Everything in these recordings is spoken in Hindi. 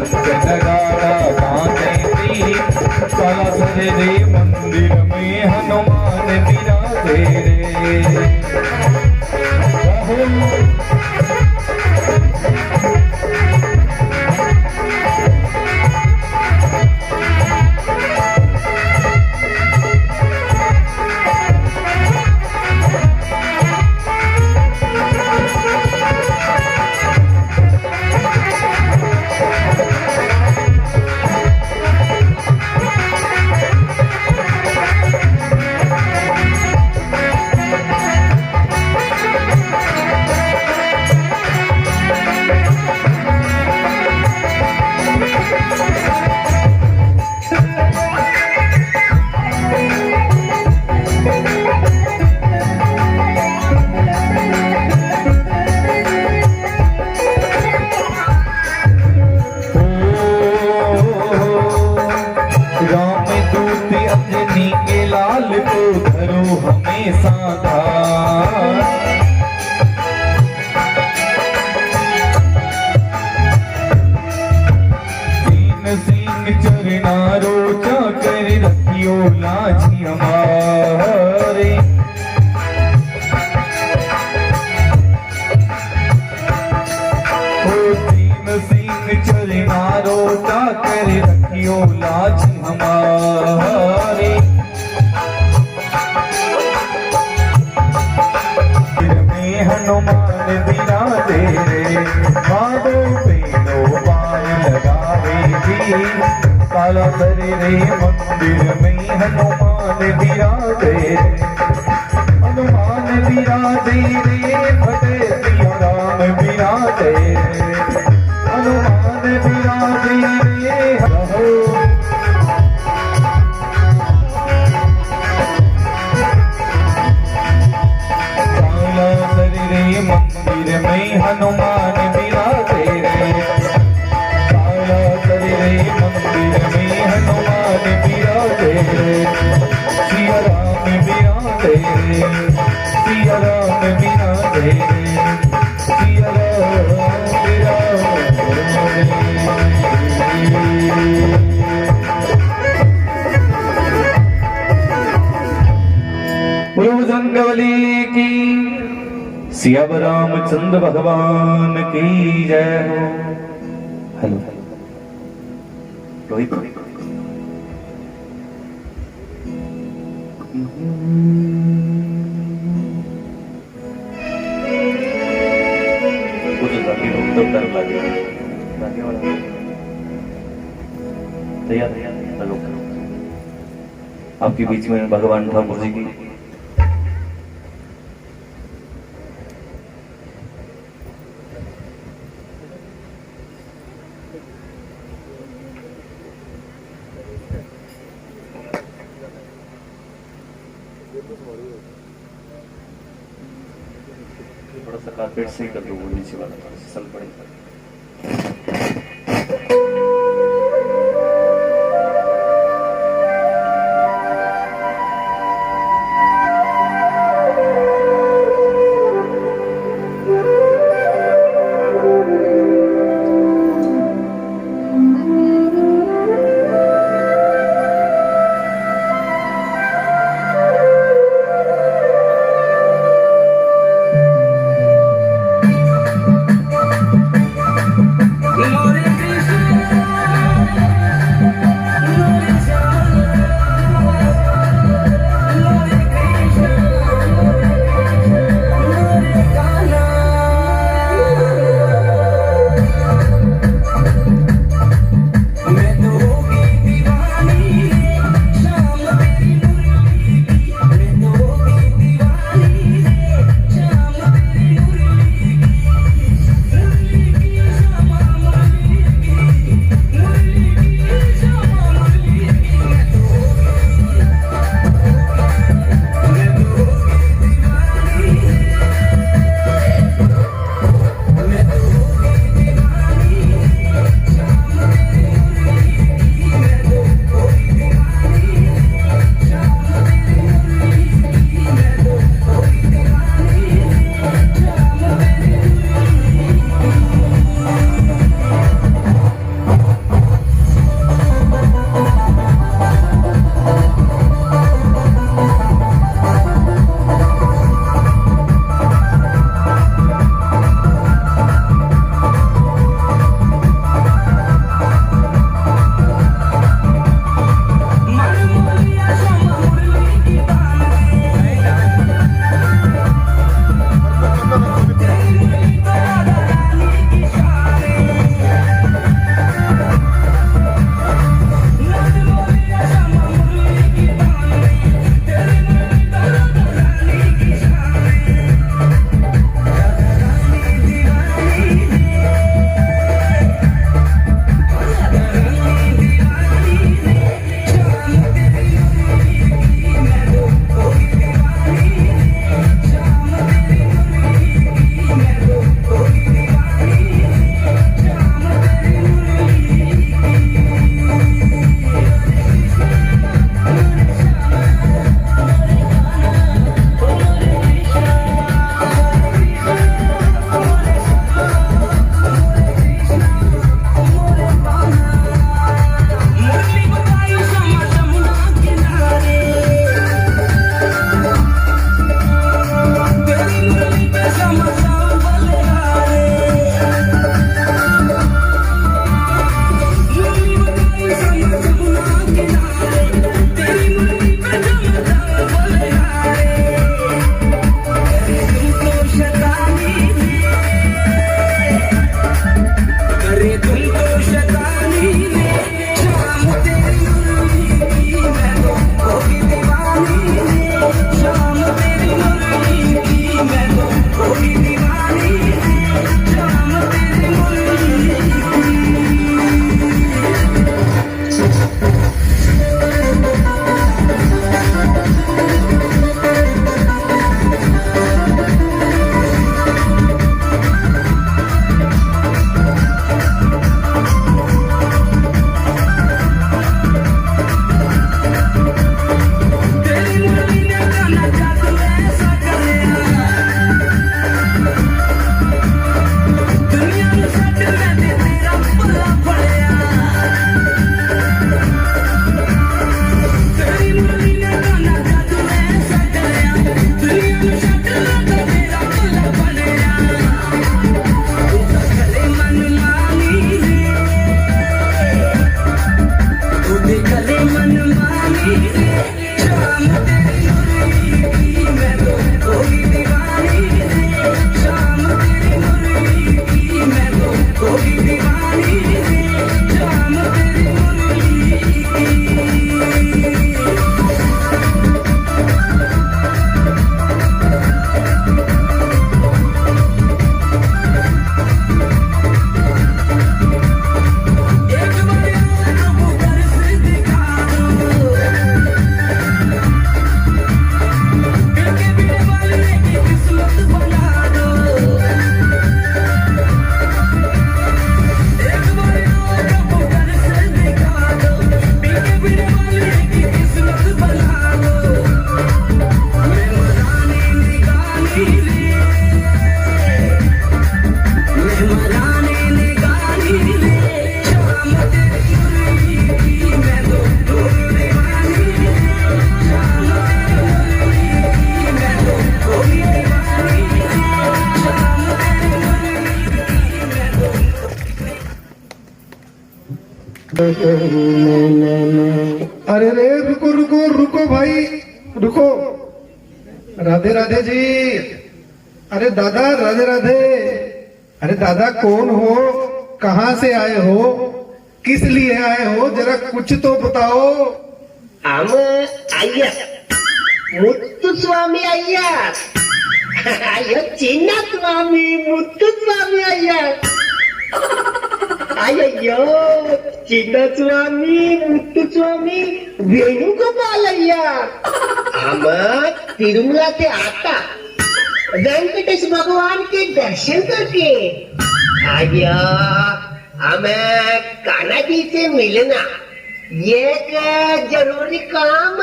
शंख नगाड़ा बाजेंगी। काला सरे रे मंदिर में हनुमान विराजे रे। लाजी हमारे ओ तीन सिंह चरनारो कर रखियो लाजी हमारे। में हनुमान विराजे रे बाबो पेनो पार लगावे जी। काला सरे रे मंदिर में हनुमान विराजे रे। हनुमान विराजे रे फटे सिया राम विराजे रे। हनुमान विराजे रे रहो। काला सरे रे मंदिर में हनुमान विराजे रे। काला सरे रे मंदिर में हनुमान विराजे रे। सिया राम विराजे रे। सिया राम विराजे रे। सिया राम विराजे भुजंगबली की सिया रामचंद्र भगवान की जय हो। हेलो रोहित आपके बीच में भगवान ठाकुर जी की थोड़ा सा कारपेट से ही कर दो, वो नीचे वाला थोड़ा सा सल पड़ेगा। अरे रे रुको रुको रुको भाई रुको। राधे राधे जी। अरे दादा राधे राधे। अरे दादा कौन हो, कहाँ से आए हो, किस लिए आए हो, जरा कुछ तो बताओ। हम अय्या मुत्तु स्वामी अय्या अय्यो चिन्न स्वामी मुत्तु स्वामी अय्या अय्यो चिन्न स्वामी मुत्तु स्वामी वेणुगोपाल अय्या हम तिरुमला से आता वेंकटेश भगवान के दर्शन करके अय्या हमें कान्हा जी से मिलना ये जरूरी काम।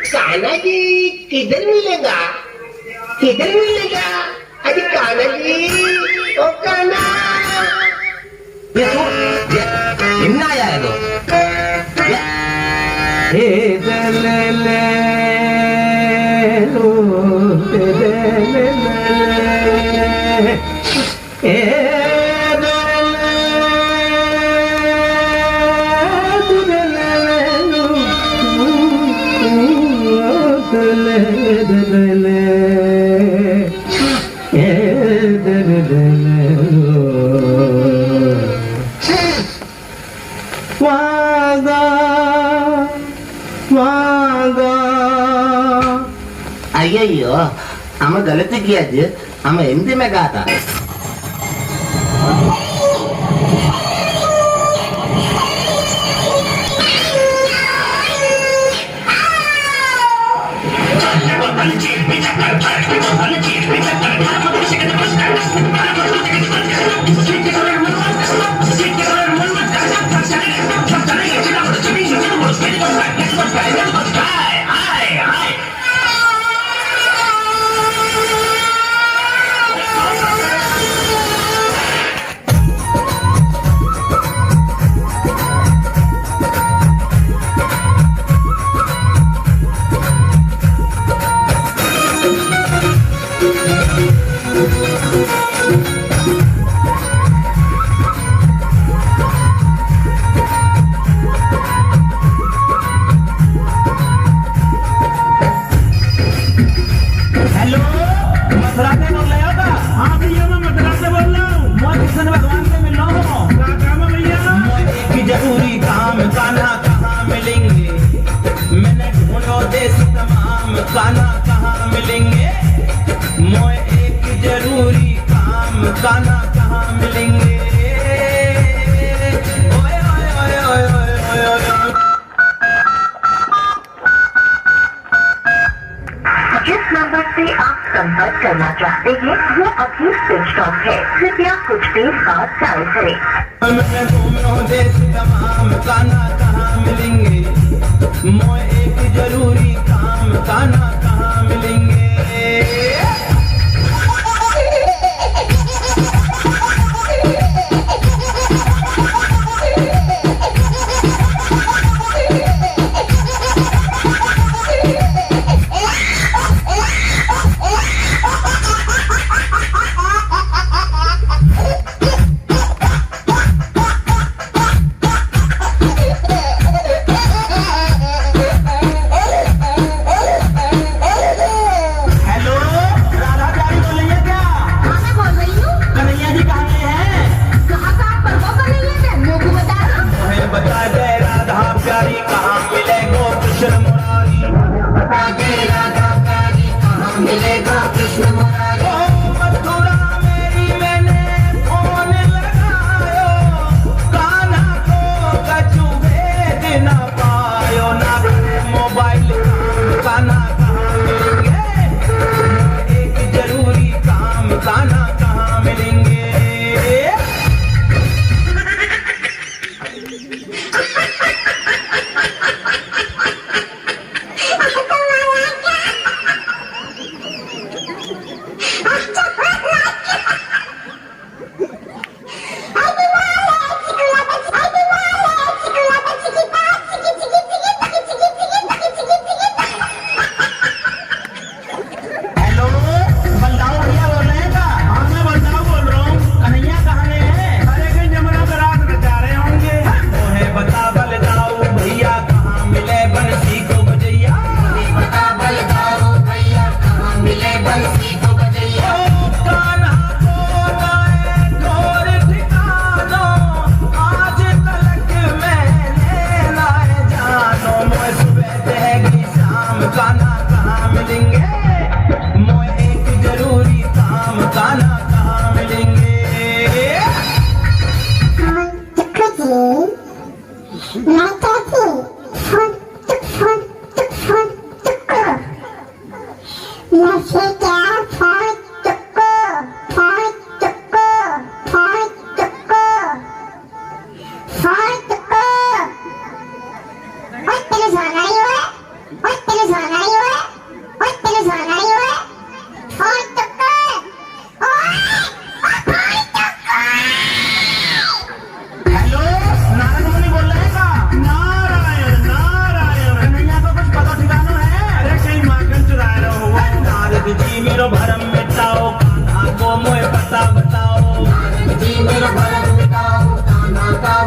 कान्हा जी किधर मिलेगा, किधर मिलेगा? अरे कान्हा जी, ओ कान्हा என்ன ஆயா இது अय्यो हम गलत किया जी, हम हिंदी में गा था। कान्हा कहाँ मिलेंगे, मोए एक जरूरी काम, कान्हा कहाँ मिलेंगे। ओए ओए ओए ओए ओए ओए। जिस नंबर से आप संपर्क करना चाहते हैं वो अभी स्विच ऑफ है, कृपया कुछ देर बाद डायल करें। मैं घूमो देश तमाम, कान्हा कहाँ मिलेंगे, मोए एक जरूरी काम, कान्हा कहाँ मिलेंगे।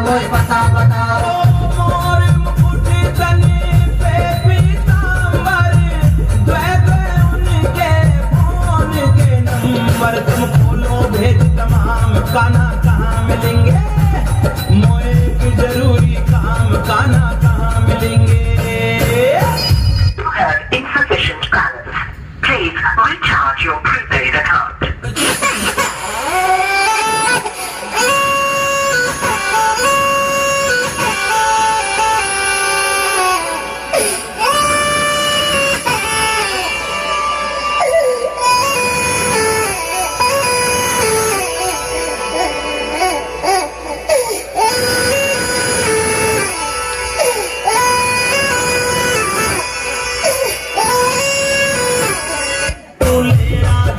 मोर पता बता मोर मुकुट तने पे पीतांबर द्वे द्वे उनके फोन के नंबर तुम खोलो भेज तमाम काना कहाँ मिलेंगे मोए की जरूरी काम काना कहाँ मिलेंगे Have insufficient balance. Please recharge your prepaid account.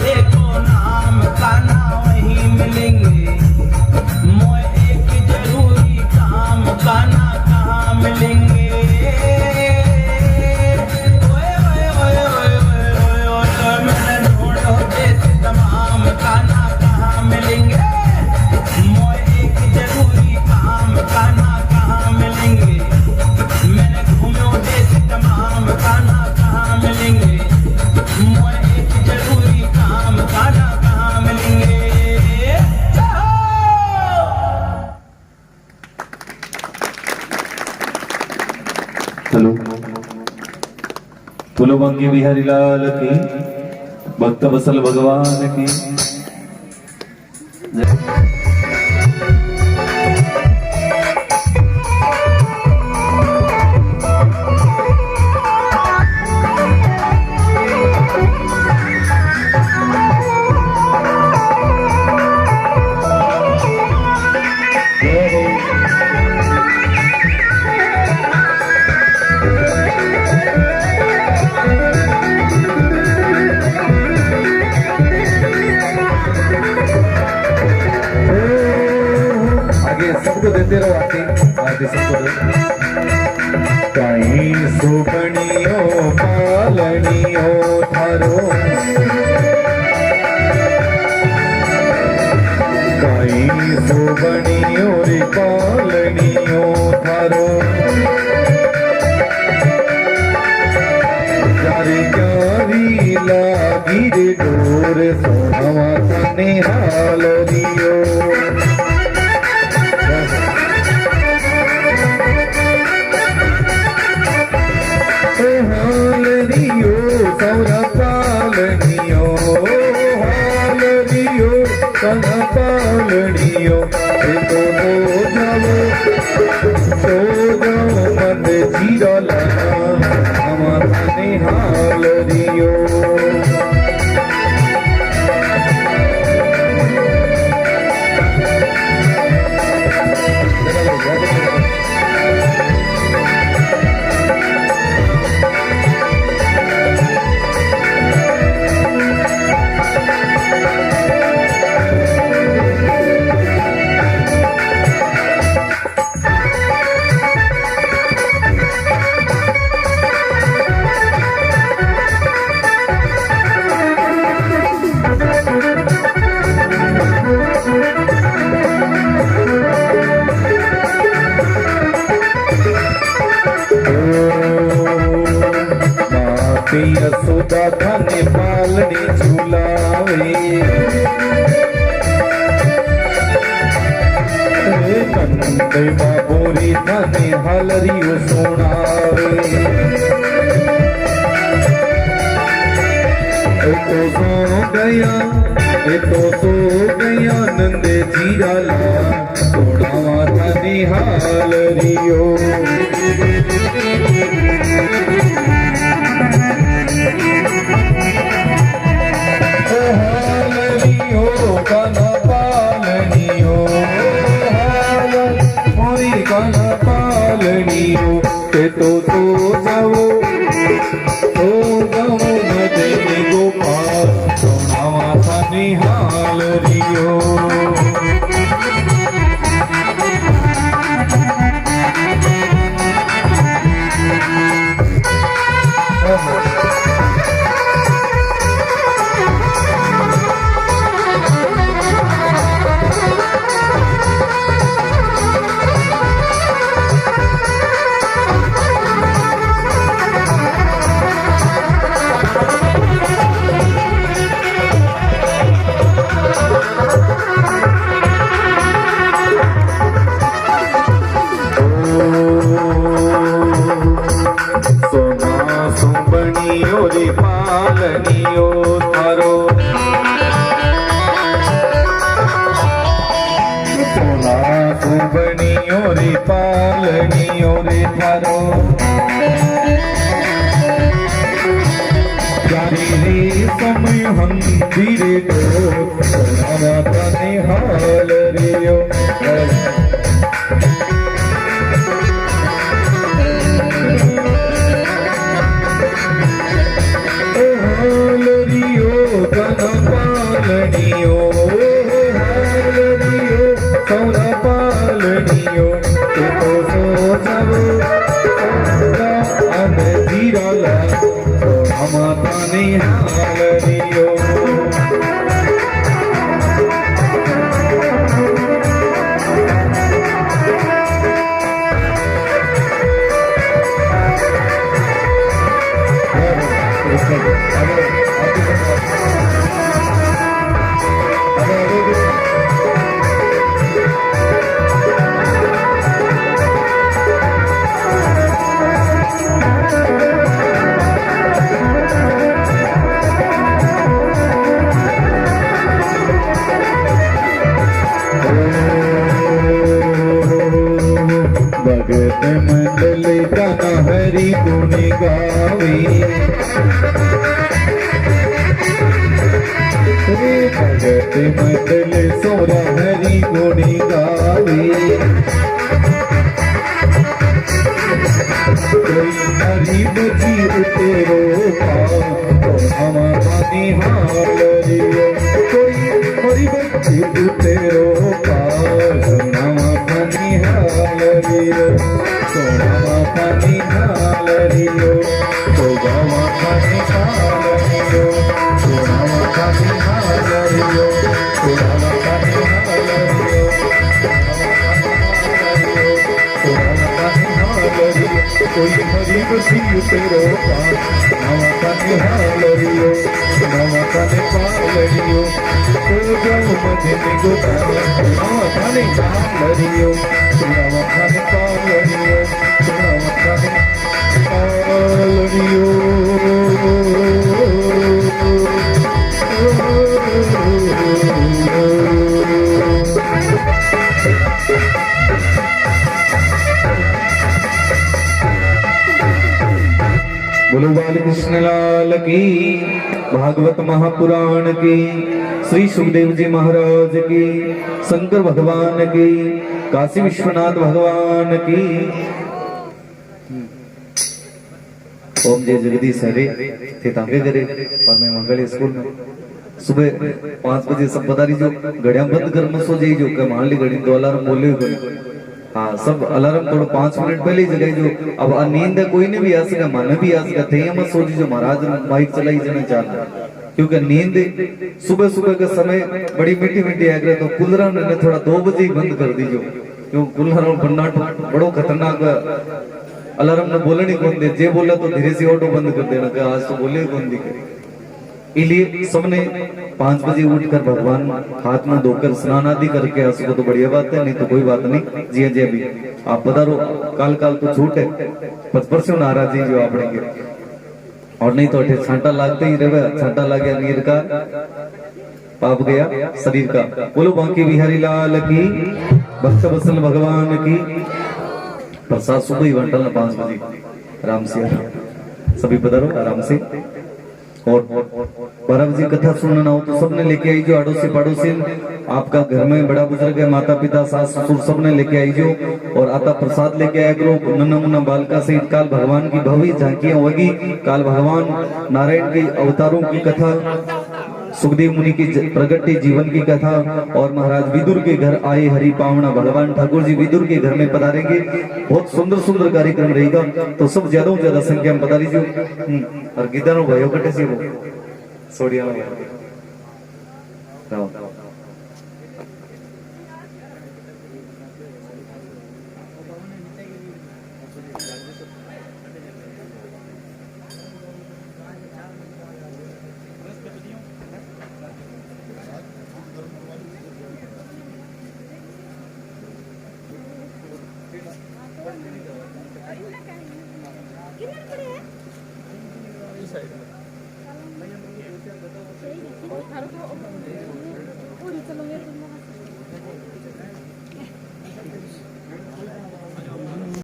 देखो नाम काना वहीं मिलेंगे मोए एक जरूरी काम काना कहाँ मिलेंगे ओए ओए ओए ओए ओए ओए मैंने ढूंढो देश तमाम काना कहाँ मिलेंगे मोए एक जरूरी काम काना कहाँ मिलेंगे मैंने घूमो देश तमाम काना कहाँ मिलेंगे मोए एक जरूरी काम काना कहाँ मिलेंगे हेलो बोलो बंगी बिहारी लाल की भक्त वसल भगवान की सबको देते रहो आके सबको दो कहीं सुबनियो पालनियो थारो कहीं सुबनियो रे पालनियो थारो जारी जारी लागी रे डोर सोहवा तने हाल रियो हाल रियो सौरा पालनियो हाल रियो सौरा पालनियो तो हो जाओ मन जीरा लगा हमारे हाल रियो यशोदा थाने पालनी झूलावे नंद बाबोरी थाने हालरियो सुनावे तो सो गया नंद जीराला सोनावा थाने हालरियो हालनियो काना पालनियो मोरी काना पालनियो के तो जाओ मदे गोपाल सोनावा थाने हालरियो आयो रे थारो प्यारी रे समय हम धीरे दो माता ने हाल रियो हाल रियो गन पालनियो हाल रियो सौना पालनियो तो सो सब अमे जीराला माता ने हाल रियो भगत मंडल गाना हरि गुण गावे भगत मंडल सोरा हरि गुण गावे कोई हरि बजी उतेरो हमारा निहाल रियो कोई हरि बजी उतेरो हमारा निहाल रियो सोना पानी हाल रियो तो गावा पानी हाल रियो सोना पानी हाल रियो सोना पानी हाल रियो सोना पानी हाल रियो कोई हरी बसी तेरो नवा पानी हाल रियो नवा पानी पाल रियो तो जाओ मजे में गोतारा नवा पानी हाल रियो नवा पानी पाल रियो नवा पानी पाल रियो बोलो बाल कृष्ण लाल की भागवत महापुराण की श्री सुखदेव जी महाराज की शंकर भगवान की काशी विश्वनाथ भगवान की ओम जय जगदीश हरे थे तांगे करे और मैं मंगल स्कूल में सुबह 5 बजे सब बता रही जो घड़िया बंद कर मत सो जाइए जो कि मान ली घड़ी तो अलार्म बोले हुए हाँ सब अलार्म थोड़ा 5 मिनट पहले ही जगाई जो अब नींद है कोई ने भी आ सका मन भी आ सका थे मत सोची जो महाराज बाइक चलाई जाना चाहता क्योंकि नींद सुबह सुबह का समय बड़ी मीठी मीठी आगे तो कूलर ने थोड़ा 2 बजे ही बंद कर दीजो क्यों कूलर बनना बड़ो खतरनाक अलार्म ने बोले नहीं कौन दे जे बोला तो धीरे से ऑटो बंद कर देना कि आज तो बोले कौन दिखे इसलिए सबने 5 बजे उठकर भगवान हाथ में धोकर स्नान आदि करके आ सको तो बढ़िया बात है नहीं तो कोई बात नहीं जी जी अभी आप पधारो काल काल तो छूट है 55 से नाराज जी जो आपने के और नहीं तो छांटा लागते ही रहे छांटा लग गया नीर का पाप गया शरीर का बोलो बांके बिहारी लाल की भक्त वत्सल भगवान की प्रसाद सुबह ही बंटल 5 बजे आराम से सभी पधारो आराम से और 12 बजे कथा सुनना हो तो सबने लेके आई जो अड़ोसी पड़ोसी आपका घर में बड़ा बुजुर्ग है माता पिता सास ससुर सबने लेके आई जो और आता प्रसाद लेके आया करो नन्ना मुन्ना बालका सहित काल भगवान की भव्य झांकियां होगी काल भगवान नारायण के अवतारों की कथा सुखदेव मुनि की प्रगति जीवन की कथा और महाराज विदुर के घर आए हरि पावना भगवान ठाकुर जी विदुर के घर में पधारेंगे बहुत सुंदर सुंदर कार्यक्रम रहेगा तो सब ज्यादा संख्या में पधारी जो और गिदारो भयो कटे से वो सोडिया Udah